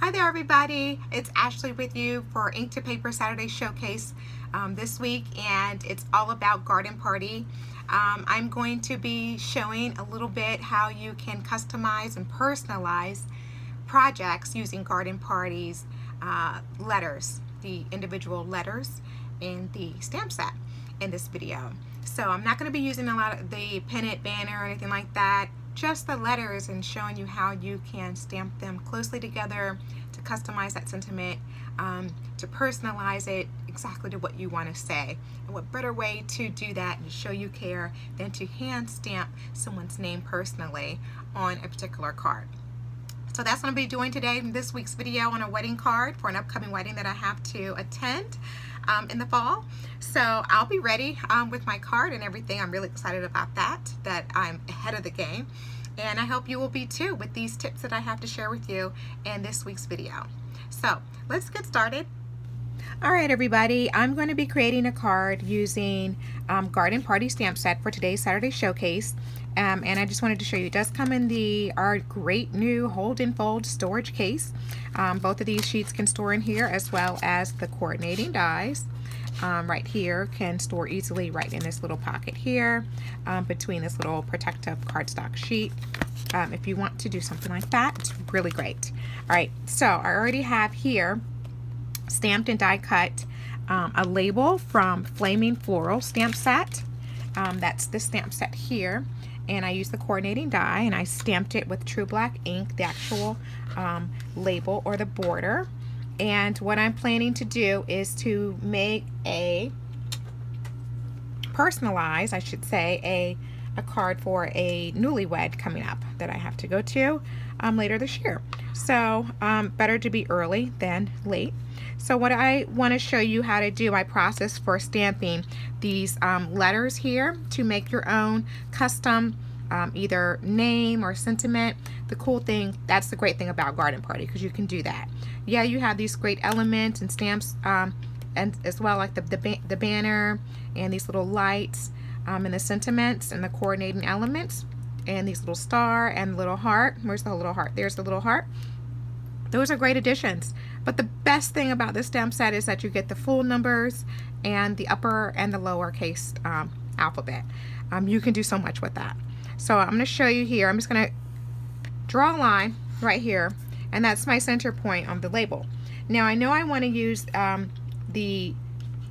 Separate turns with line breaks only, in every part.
Hi there everybody, it's Ashley with you for Ink to Paper Saturday Showcase this week, and it's all about Garden Party. I'm going to be showing a little bit how you can customize and personalize projects using Garden Party's letters, the individual letters in the stamp set in this video. So I'm not going to be using a lot of the pennant banner or anything like that, just the letters, and showing you how you can stamp them closely together to customize that sentiment, to personalize it exactly to what you want to say. And what better way to do that and show you care than to hand stamp someone's name personally on a particular card. So that's what I'm going to be doing today in this week's video on a wedding card for an upcoming wedding that I have to attend in the fall. So I'll be ready with my card and everything. I'm really excited about that I'm ahead of the game. And I hope you will be too with these tips that I have to share with you in this week's video. So let's get started. All right, everybody, I'm going to be creating a card using Garden Party stamp set for today's Saturday Showcase. And I just wanted to show you, it does come in our great new hold and fold storage case. Both of these sheets can store in here, as well as the coordinating dies. Right here can store easily right in this little pocket here, between this little protective cardstock sheet. If you want to do something like that, it's really great. All right, so I already have here stamped and die cut a label from Flaming Floral stamp set. That's the stamp set here, and I used the coordinating die and I stamped it with True Black ink, the actual label or the border. And what I'm planning to do is to make a personalize, I should say, a card for a newlywed coming up that I have to go to later this year. So better to be early than late. So what I want to show you how to do my process for stamping these letters here to make your own custom either name or sentiment. The cool thing, that's the great thing about Garden Party, because you can do that. Yeah, you have these great elements and stamps, and as well, like the banner and these little lights and the sentiments and the coordinating elements and these little star and little heart. Where's the little heart? There's the little heart. Those are great additions. But the best thing about this stamp set is that you get the full numbers and the upper and the lowercase alphabet. You can do so much with that. So I'm going to show you here. I'm just going to draw a line right here, and that's my center point on the label. Now I know I want to use the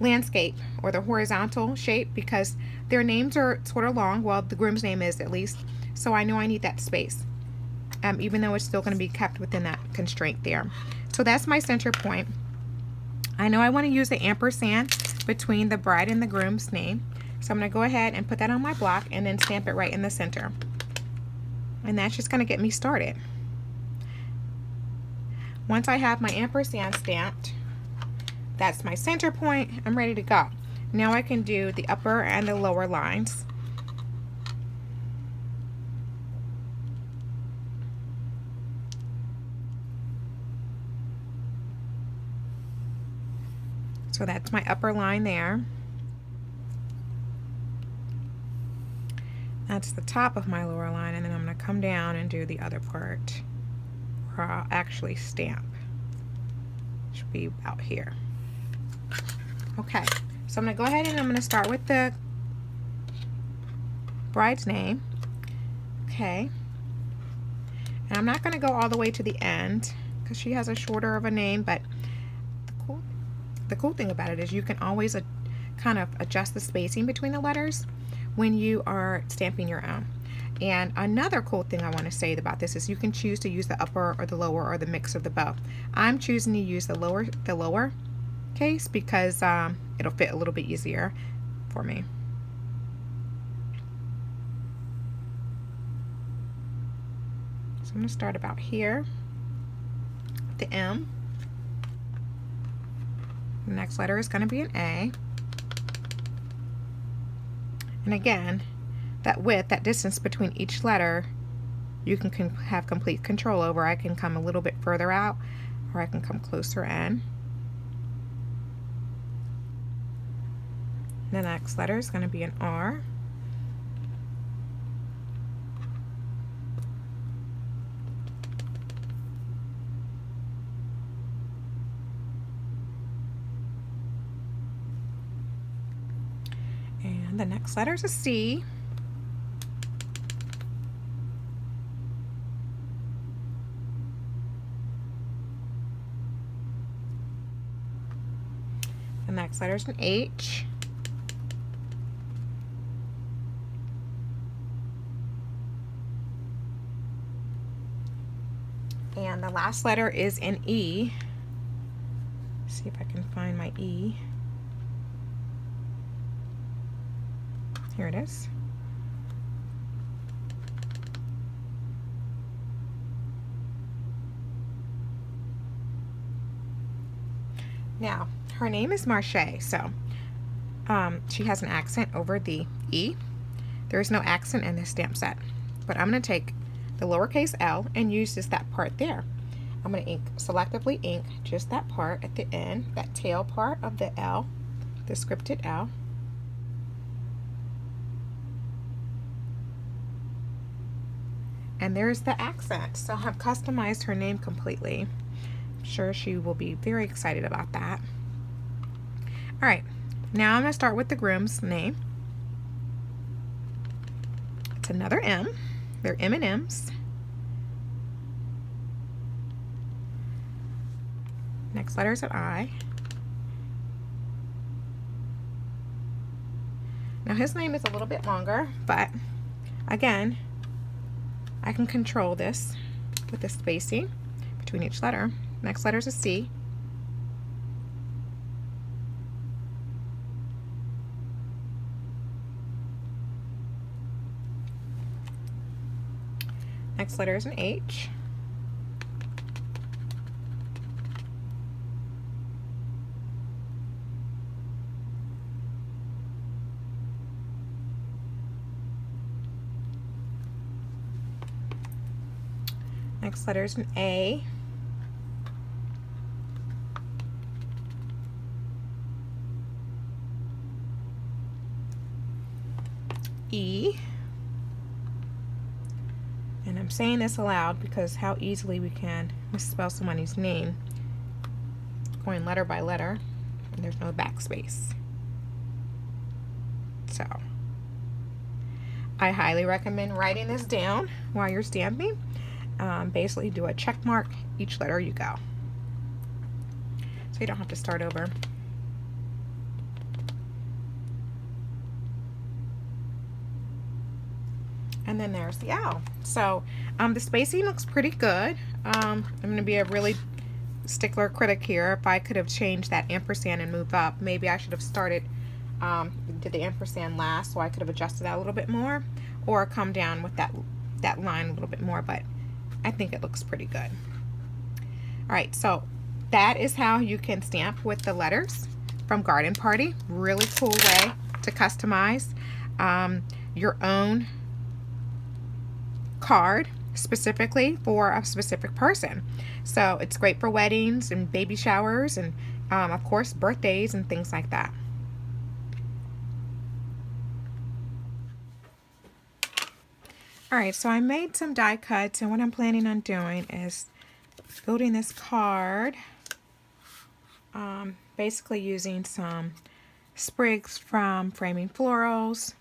landscape or the horizontal shape because their names are sort of long. Well, the groom's name is, at least. So I know I need that space, even though it's still going to be kept within that constraint there. So that's my center point. I know I want to use the ampersand between the bride and the groom's name. So I'm going to go ahead and put that on my block and then stamp it right in the center. And that's just going to get me started. Once I have my ampersand stamped, that's my center point, I'm ready to go. Now I can do the upper and the lower lines. So that's my upper line there. That's the top of my lower line, and then I'm going to come down and do the other part where I'll actually stamp. Should be about here. Okay, so I'm going to go ahead and I'm going to start with the bride's name. Okay, and I'm not going to go all the way to the end because she has a shorter of a name, but the cool thing about it is you can always kind of adjust the spacing between the letters when you are stamping your own. And another cool thing I want to say about this is you can choose to use the upper or the lower or the mix of the both. I'm choosing to use the lower case because it'll fit a little bit easier for me. So I'm going to start about here, the M. The next letter is going to be an A. And again, that width, that distance between each letter, you can have complete control over. I can come a little bit further out, or I can come closer in. The next letter is going to be an R. And the next letter is a C. The next letter is an H. And the last letter is an E. Let's see if I can find my E. Here it is. Now, her name is Marche, so she has an accent over the E. There is no accent in this stamp set, but I'm going to take the lowercase l and use just that part there. I'm going to selectively ink just that part at the end, that tail part of the L, the scripted L. And there's the accent. So I've customized her name completely. I'm sure she will be very excited about that. All right, now I'm going to start with the groom's name. It's another M. They're M&Ms. Next letter is an I. Now his name is a little bit longer, but again, I can control this with the spacing between each letter. Next letter is a C. Next letter is an H. Next letter is an A. E. And I'm saying this aloud because how easily we can misspell somebody's name going letter by letter, and there's no backspace. So I highly recommend writing this down while you're stamping. Basically do a check mark each letter you go, so you don't have to start over. And then there's the owl. So the spacing looks pretty good. I'm going to be a really stickler critic here. If I could have changed that ampersand and moved up, maybe I should have started did the ampersand last, so I could have adjusted that a little bit more, or come down with that line a little bit more, but I think it looks pretty good. All right, so that is how you can stamp with the letters from Garden Party. Really cool way to customize your own card specifically for a specific person. So it's great for weddings and baby showers and of course birthdays and things like that. Alright, so I made some die cuts, and what I'm planning on doing is building this card, basically using some sprigs from Framing Florals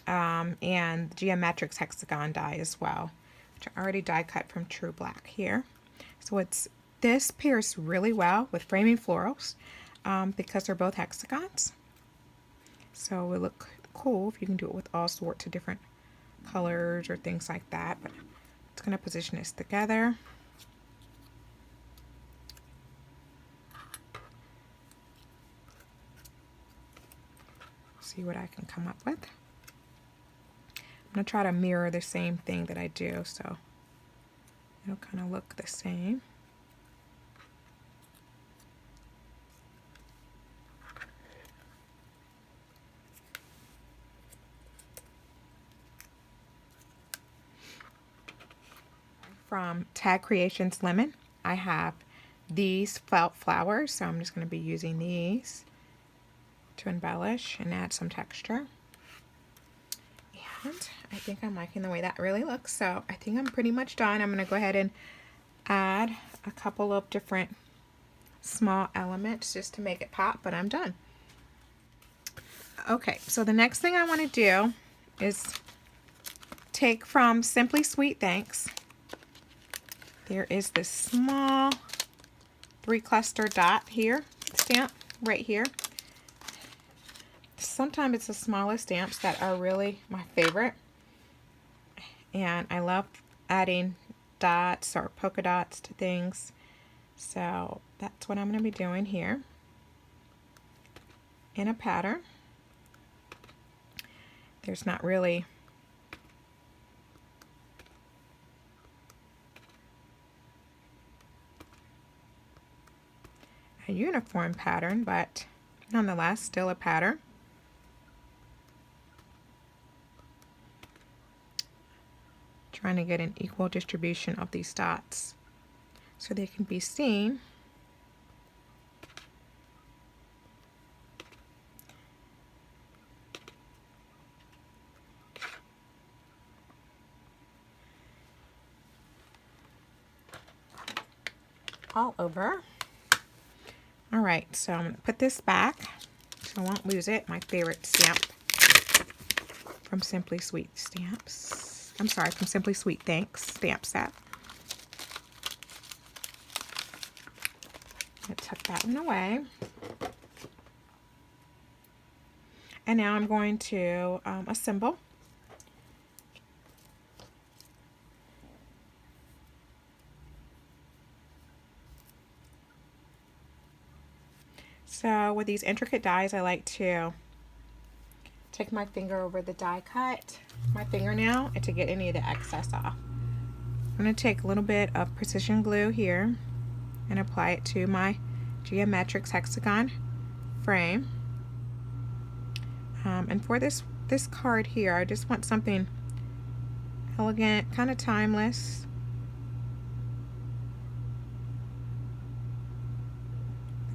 and Geometrix hexagon die as well, which I already die cut from True Black here. So this pairs really well with Framing Florals because they're both hexagons. So it will look cool if you can do it with all sorts of different colors or things like that, but it's going to position this together. See what I can come up with. I'm going to try to mirror the same thing that I do, so it'll kind of look the same. From Tag Creations Lemon, I have these felt flowers, so I'm just going to be using these to embellish and add some texture. And I think I'm liking the way that really looks, so I think I'm pretty much done. I'm going to go ahead and add a couple of different small elements just to make it pop, but I'm done. Okay, so the next thing I want to do is take from Simply Sweet Thanks. There is this small 3-cluster dot here, stamp right here. Sometimes it's the smallest stamps that are really my favorite. And I love adding dots or polka dots to things. So that's what I'm going to be doing here in a pattern. There's not really a uniform pattern, but nonetheless still a pattern. Trying to get an equal distribution of these dots so they can be seen. All over. All right, so I'm going to put this back so I won't lose it. My favorite stamp from Simply Sweet Stamps. I'm sorry, from Simply Sweet Thanks stamp set. I'm going to tuck that one away. And now I'm going to assemble. So with these intricate dies, I like to take my finger over the die cut, my fingernail, and to get any of the excess off. I'm going to take a little bit of precision glue here and apply it to my Geometrix hexagon frame. And for this card here, I just want something elegant, kind of timeless.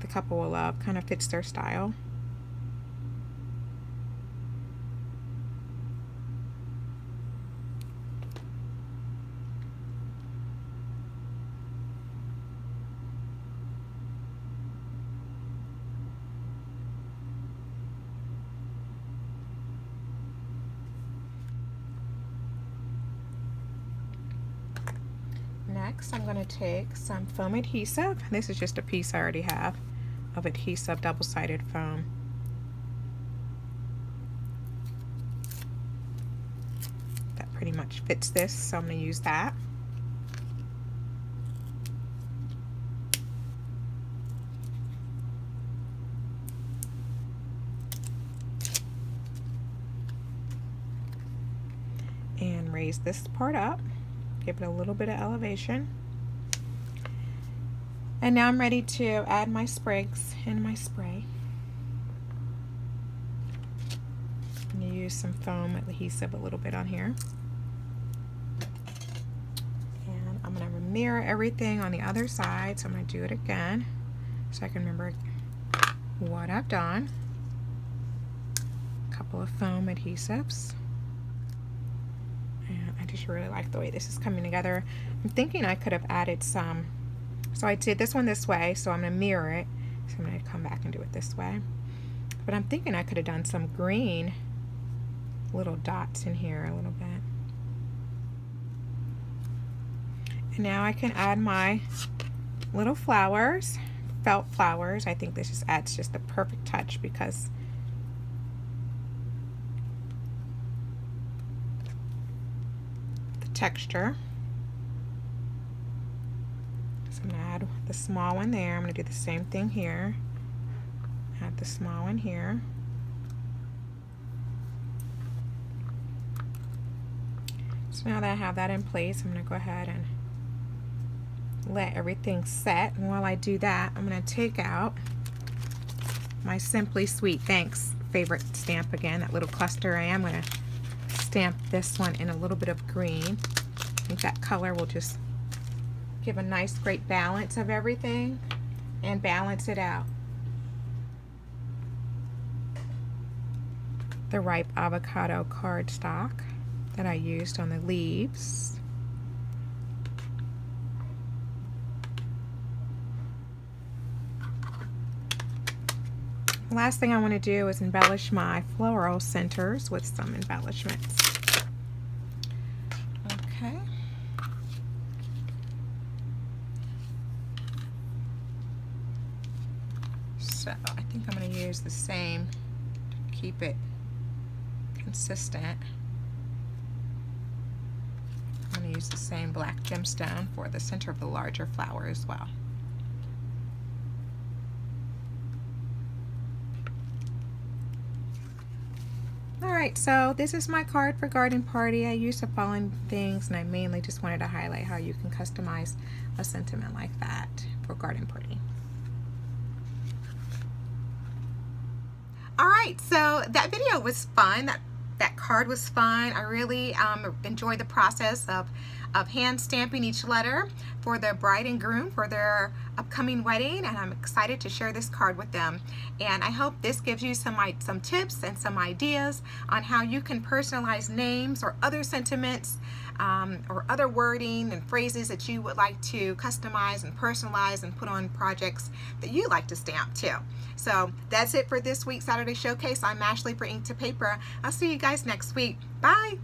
The couple will love, kind of fits their style. Next, I'm going to take some foam adhesive. This is just a piece I already have of adhesive, double-sided foam. That pretty much fits this, so I'm going to use that. And raise this part up. Give it a little bit of elevation. And now I'm ready to add my sprigs in my spray. I'm going to use some foam adhesive a little bit on here. And I'm going to mirror everything on the other side, so I'm going to do it again so I can remember what I've done. A couple of foam adhesives. And I just really like the way this is coming together. I'm thinking I could have added some. So I did this one this way, so I'm going to mirror it. So I'm going to come back and do it this way. But I'm thinking I could have done some green little dots in here a little bit. And now I can add my little flowers, felt flowers. I think this just adds just the perfect touch because the texture. So I'm going to add the small one there. I'm going to do the same thing here. Add the small one here. So now that I have that in place, I'm going to go ahead and let everything set. And while I do that, I'm going to take out my Simply Sweet Thanks favorite stamp again, that little cluster. I am going to stamp this one in a little bit of green. I think that color will just give a nice great balance of everything and balance it out. The ripe avocado cardstock that I used on the leaves. Last thing I want to do is embellish my floral centers with some embellishments. Okay. So I think I'm going to use the same to keep it consistent. I'm going to use the same black gemstone for the center of the larger flower as well. Alright, so this is my card for Garden Party. I used the following things, and I mainly just wanted to highlight how you can customize a sentiment like that for Garden Party. Alright, so that video was fun. That card was fun. I really enjoyed the process of hand stamping each letter for the bride and groom for their upcoming wedding, and I'm excited to share this card with them. And I hope this gives you some tips and some ideas on how you can personalize names or other sentiments or other wording and phrases that you would like to customize and personalize and put on projects that you like to stamp too. So that's it for this week's Saturday Showcase. I'm Ashley for Ink to Paper. I'll see you guys next week. Bye!